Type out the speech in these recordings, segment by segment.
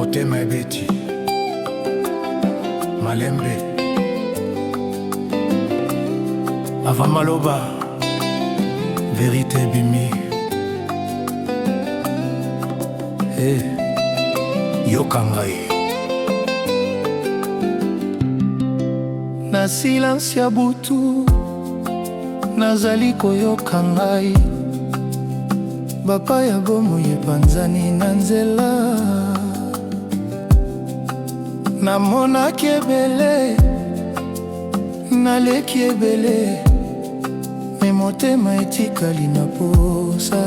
motema ebeti malembe ava maloba verite ebimi. Yoka ngai na silence ya butu, nazali koyoka ngai bapaya bomoi epanzani na nzela. Namonaki ebele, naleki ebele, me motema etikali na posa.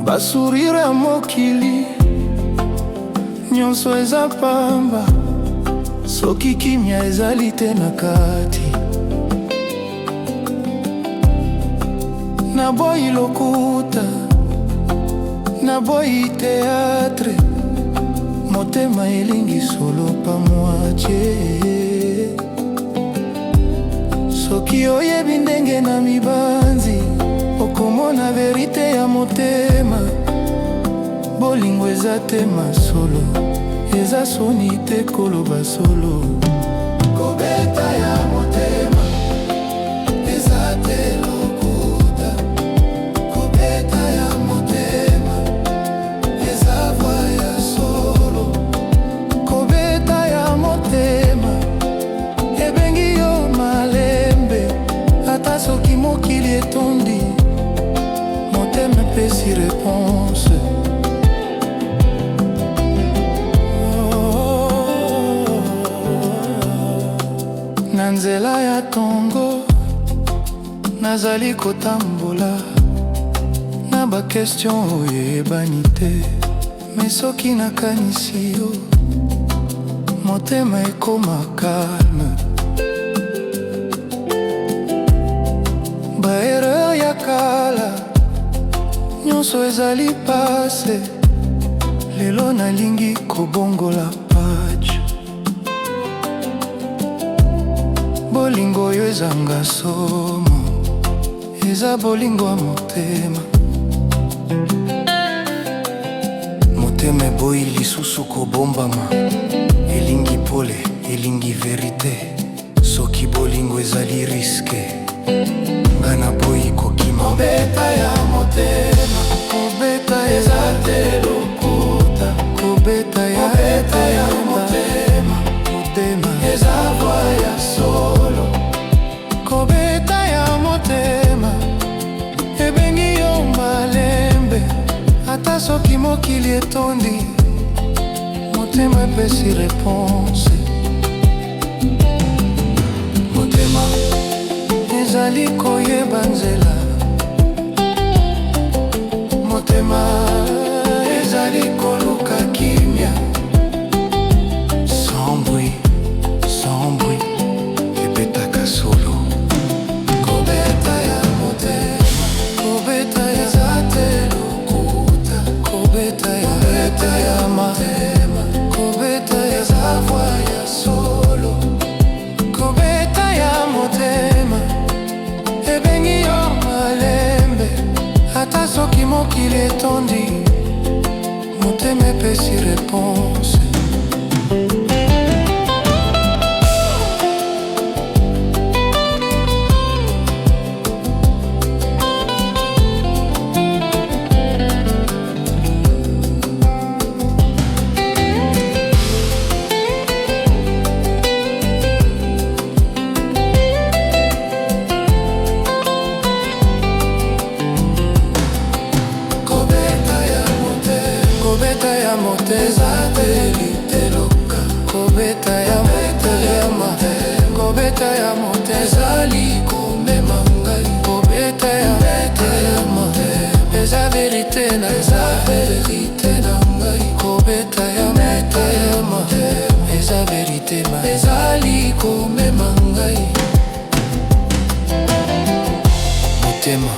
Basourire ya mokili nyonso eza pamba, soki kimia ezali te na kati. Naboyi lokuta, naboyi teatre, motema elingi solo pa moitié. Soki oyebi ndenge na mibanzi, okomona verite ya motema. Bolingo eza te masolo, eza soni te koloba solo. Kobeta ya motema eza te lokuta. Kobeta ya motema eza voix ya solo. Kobeta ya motema ebengi yo malembe, ata soki mokili etondi, motema epesi réponse. Na nzela ya tongo nazali kotambola, na bakestion oyebani te, me soki nakanisi yo, motema ekoma calme. Baerreur ya kala nyonso ezali pase, lelo nalingi kobongola page. Bolingo oyo ezanga somo, eza bolingo ya motema. Motema eboyi lisusu kobombama, elingi pole, elingi verite. Soki bolingo ezali riske, nga naboyi kokima. Kobeta ya motema, kobeta eza te lokuta. Kobeta ya motema, motema eza voix ya solo. Kobeta ya motema ebengi yo malembe, ata soki mokili etondi, motema epesi réponse. Motema ezali koyeba nzela, motema ezali koluka kimia. Sans bruit, sans bruit, ebetaka solo. Kobeta ya motema, kobeta eza te lokuta. Kobeta ya motema, kobeta eza voix ya solo. Kobeta ya motema ebengi yo malembe, ata soki mokili etondi, motema epesi réponse. Kobeta ya motema teliteloka. Kobeta ya motema, kobeta ya motema ezali komema ngai. Kobeta ya motema eza verite na ngai. Kobeta ya motema eza verite ezali komema ngai. Motema